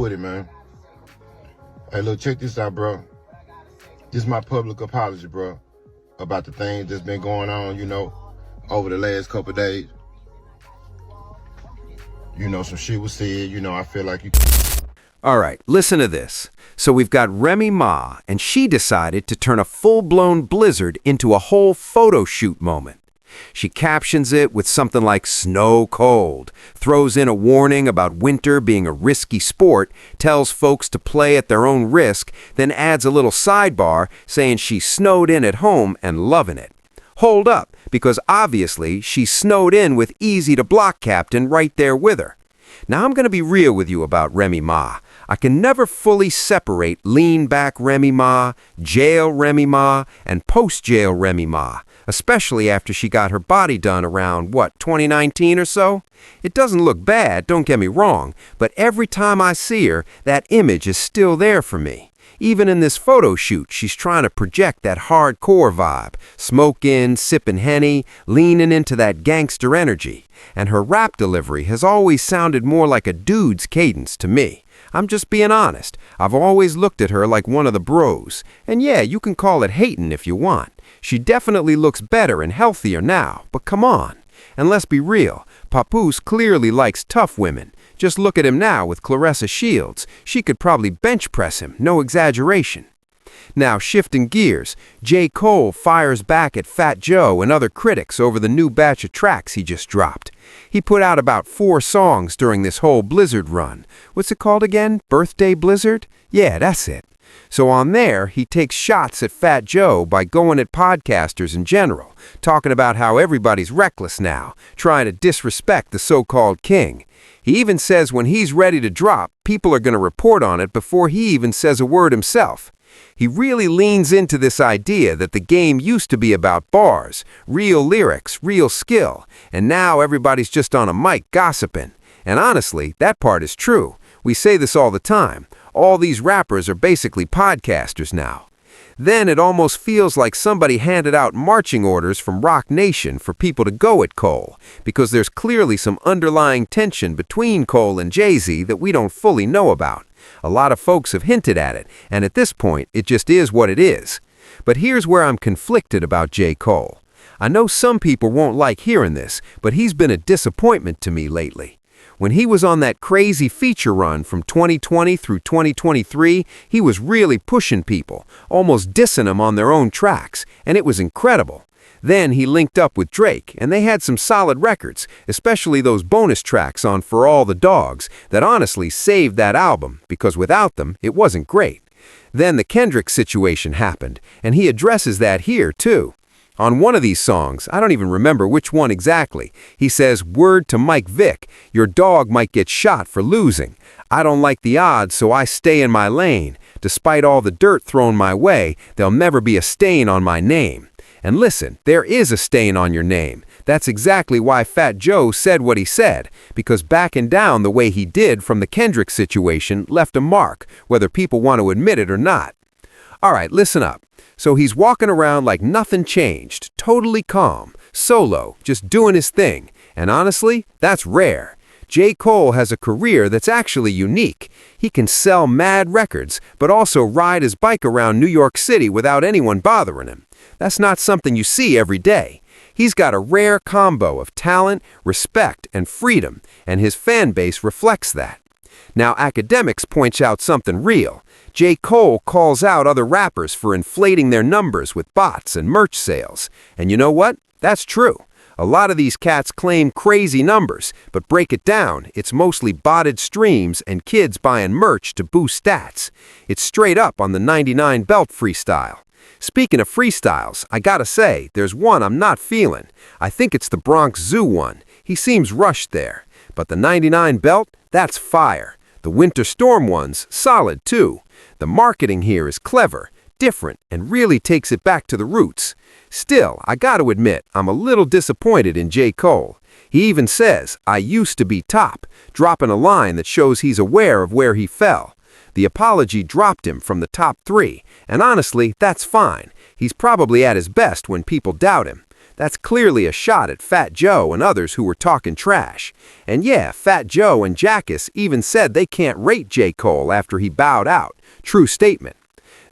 with it, man. Hey, look, check this out, bro. This is my public apology, bro, about the things that's been going on, over the last couple of days. Some shit was said, I feel like you... All right, listen to this. So we've got Remy Ma, and she decided to turn a full-blown blizzard into a whole photo shoot moment. She captions it with something like snow cold, throws in a warning about winter being a risky sport, tells folks to play at their own risk, then adds a little sidebar saying she's snowed in at home and loving it. Hold up, because obviously she's snowed in with Easy to Block Captain right there with her. Now I'm going to be real with you about Remy Ma. I can never fully separate lean back Remy Ma, jail Remy Ma, and post-jail Remy Ma, especially after she got her body done around, 2019 or so? It doesn't look bad, don't get me wrong, but every time I see her, that image is still there for me. Even in this photo shoot, she's trying to project that hardcore vibe, smoking, sipping Henny, leaning into that gangster energy. And her rap delivery has always sounded more like a dude's cadence to me. I'm just being honest. I've always looked at her like one of the bros. And yeah, you can call it hating if you want. She definitely looks better and healthier now, but come on. And let's be real, Papoose clearly likes tough women. Just look at him now with Claressa Shields. She could probably bench press him, no exaggeration. Now, shifting gears, J. Cole fires back at Fat Joe and other critics over the new batch of tracks he just dropped. He put out about 4 songs during this whole Blizzard run. What's it called again? Birthday Blizzard? Yeah, that's it. So on there, he takes shots at Fat Joe by going at podcasters in general, talking about how everybody's reckless now, trying to disrespect the so-called king. He even says when he's ready to drop, people are going to report on it before he even says a word himself. He really leans into this idea that the game used to be about bars, real lyrics, real skill, and now everybody's just on a mic gossiping. And honestly, that part is true. We say this all the time. All these rappers are basically podcasters now. Then it almost feels like somebody handed out marching orders from Rock Nation for people to go at Cole, because there's clearly some underlying tension between Cole and Jay-Z that we don't fully know about. A lot of folks have hinted at it, and at this point, it just is what it is. But here's where I'm conflicted about J. Cole. I know some people won't like hearing this, but he's been a disappointment to me lately. When he was on that crazy feature run from 2020 through 2023, he was really pushing people, almost dissing them on their own tracks, and it was incredible. Then he linked up with Drake, and they had some solid records, especially those bonus tracks on For All the Dogs, that honestly saved that album, because without them, it wasn't great. Then the Kendrick situation happened, and he addresses that here, too. On one of these songs, I don't even remember which one exactly, he says, "Word to Mike Vick, your dog might get shot for losing. I don't like the odds, so I stay in my lane. Despite all the dirt thrown my way, there'll never be a stain on my name." And listen, there is a stain on your name. That's exactly why Fat Joe said what he said, because backing down the way he did from the Kendrick situation left a mark, whether people want to admit it or not. All right, listen up. So he's walking around like nothing changed, totally calm, solo, just doing his thing. And honestly, that's rare. J. Cole has a career that's actually unique. He can sell mad records, but also ride his bike around New York City without anyone bothering him. That's not something you see every day. He's got a rare combo of talent, respect, and freedom, and his fan base reflects that. Now, academics point out something real. J. Cole calls out other rappers for inflating their numbers with bots and merch sales. And you know what? That's true. A lot of these cats claim crazy numbers, but break it down, it's mostly botted streams and kids buying merch to boost stats. It's straight up on the 99 belt freestyle. Speaking of freestyles, I gotta say, there's one I'm not feeling. I think it's the Bronx Zoo one. He seems rushed there. But the 99 belt, that's fire. The Winter Storm one's solid too. The marketing here is clever, different, and really takes it back to the roots. Still, I gotta admit, I'm a little disappointed in J. Cole. He even says, "I used to be top," dropping a line that shows he's aware of where he fell. The apology dropped him from the top 3, and honestly, that's fine. He's probably at his best when people doubt him. That's clearly a shot at Fat Joe and others who were talking trash. And yeah, Fat Joe and Jackass even said they can't rate J. Cole after he bowed out. True statement.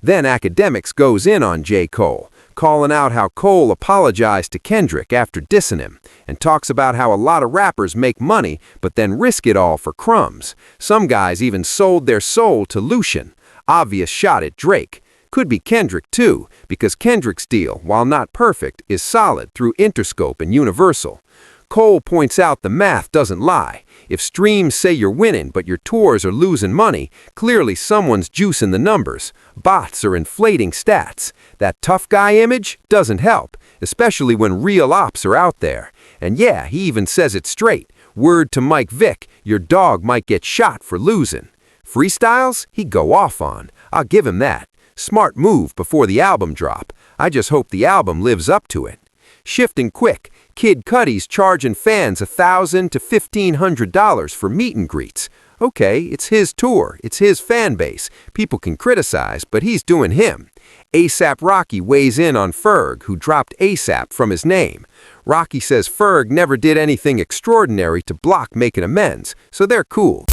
Then Academics goes in on J. Cole, calling out how Cole apologized to Kendrick after dissing him, and talks about how a lot of rappers make money but then risk it all for crumbs. Some guys even sold their soul to Lucian. Obvious shot at Drake. Could be Kendrick too, because Kendrick's deal, while not perfect, is solid through Interscope and Universal. Cole points out the math doesn't lie. If streams say you're winning but your tours are losing money, clearly someone's juicing the numbers. Bots are inflating stats. That tough guy image doesn't help, especially when real ops are out there. And yeah, he even says it straight. Word to Mike Vick, your dog might get shot for losing. Freestyles, he'd go off on. I'll give him that. Smart move before the album drop. I just hope the album lives up to it. Shifting quick, Kid Cudi's charging fans $1,000 to $1,500 for meet and greets. Okay, it's his tour, it's his fan base. People can criticize, but he's doing him. A$AP Rocky weighs in on Ferg, who dropped ASAP from his name. Rocky says Ferg never did anything extraordinary to block making amends, so they're cool.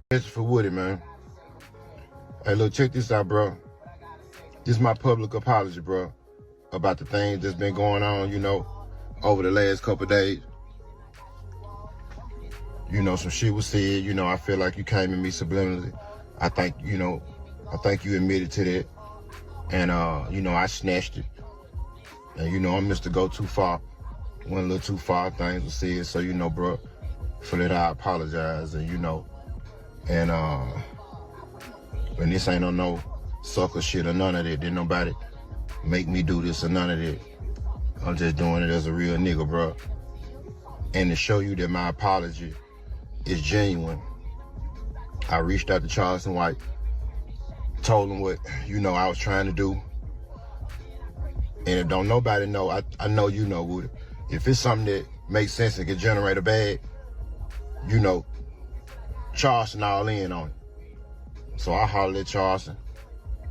It's for Woody, man. Hey, look, check this out, bro. This is my public apology, bro, about the things that's been going on, over the last couple of days. Some shit was said, I feel like you came at me subliminally. I think you admitted to that. And, I snatched it. And, I'm Mr. Go Too Far. Went a little too far, things were said. So, bro, for that I apologize. And, and this ain't on no sucker shit or none of that. Didn't nobody make me do this or none of that. I'm just doing it as a real nigga, bro. And to show you that my apology is genuine, I reached out to Charleston White, told him what, I was trying to do. And if don't nobody know, I know you know, Woody. If it's something that makes sense and can generate a bag, Charleston all in on it. So I hollered at Charleston.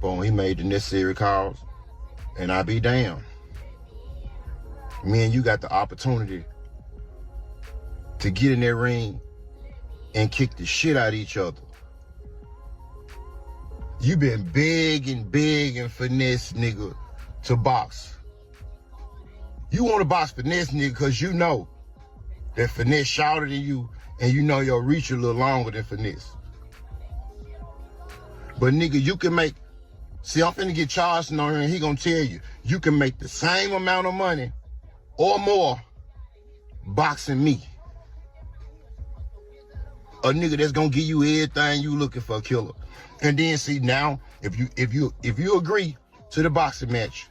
Boom, he made the necessary calls. And I be damned. Me and you got the opportunity to get in that ring and kick the shit out of each other. You been begging Finesse nigga to box. You want to box Finesse nigga because you know that Finesse shorter than you and your reach a little longer than Finesse. But nigga, you can make, see, I'm finna get Charleston on here and he gonna tell you can make the same amount of money or more boxing me. A nigga that's gonna give you everything you looking for, killer. And then see now, if you agree to the boxing match,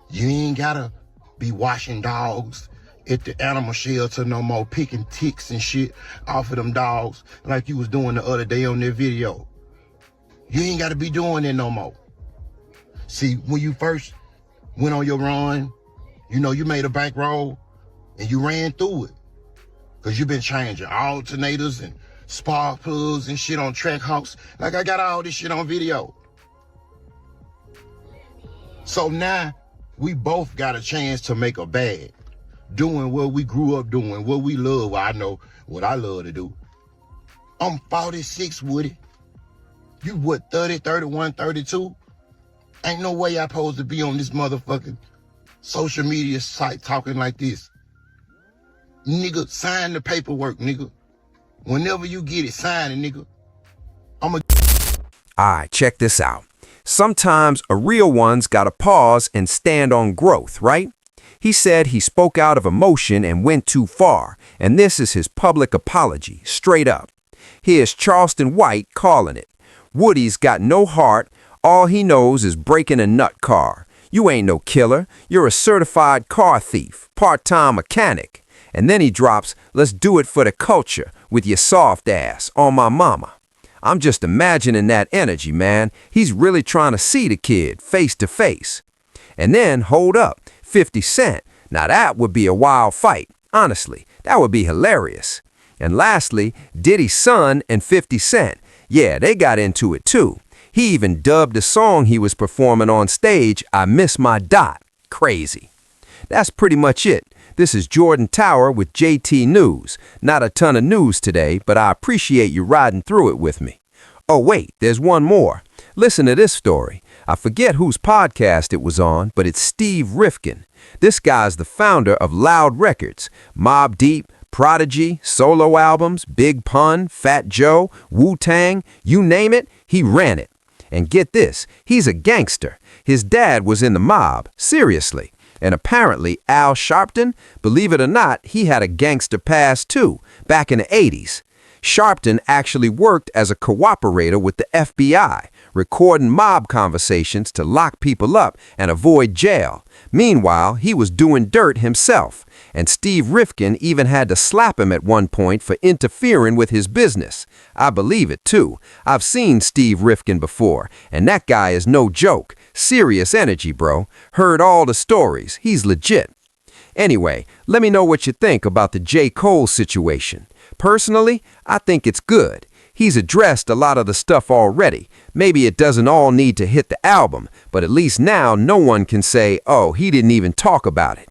you ain't gotta be washing dogs at the animal shelter no more, picking ticks and shit off of them dogs like you was doing the other day on that video. You ain't gotta be doing that no more. See, when you first went on your run, you made a bankroll and you ran through it. Cause you been changing alternators and spark plugs and shit on track hawks. Like I got all this shit on video. So now we both got a chance to make a bag. Doing what we grew up doing, what we love. Well, I know what I love to do. I'm 46, Woody. You what, 30, 31, 32? Ain't no way I supposed to be on this motherfucking social media site talking like this. Nigga, sign the paperwork, nigga. Whenever you get it, sign it, nigga. Alright, check this out. Sometimes a real one's gotta pause and stand on growth, right? He said he spoke out of emotion and went too far, and this is his public apology, straight up. Here's Charleston White calling it. Woody's got no heart. All he knows is breaking a nut car. You ain't no killer. You're a certified car thief, part-time mechanic. And then he drops, let's do it for the culture with your soft ass on my mama. I'm just imagining that energy, man. He's really trying to see the kid face to face. And then, hold up, 50 Cent. Now that would be a wild fight. Honestly, that would be hilarious. And lastly, Diddy's son and 50 Cent. Yeah, they got into it too. He even dubbed the song he was performing on stage, I Miss My Dot. Crazy. That's pretty much it. This is Jordan Tower with JT News. Not a ton of news today, but I appreciate you riding through it with me. Oh wait, there's one more. Listen to this story. I forget whose podcast it was on, but it's Steve Rifkin. This guy's the founder of Loud Records, Mobb Deep, Prodigy, solo albums, Big Pun, Fat Joe, Wu-Tang, you name it, he ran it. And get this, he's a gangster. His dad was in the mob, seriously. And apparently Al Sharpton, believe it or not, he had a gangster past too, back in the 80s. Sharpton actually worked as a cooperator with the FBI, recording mob conversations to lock people up and avoid jail. Meanwhile, he was doing dirt himself, and Steve Rifkin even had to slap him at one point for interfering with his business. I believe it too. I've seen Steve Rifkin before, and that guy is no joke. Serious energy, bro. Heard all the stories. He's legit. Anyway, let me know what you think about the J. Cole situation. Personally, I think it's good. He's addressed a lot of the stuff already. Maybe it doesn't all need to hit the album, but at least now no one can say, oh, he didn't even talk about it.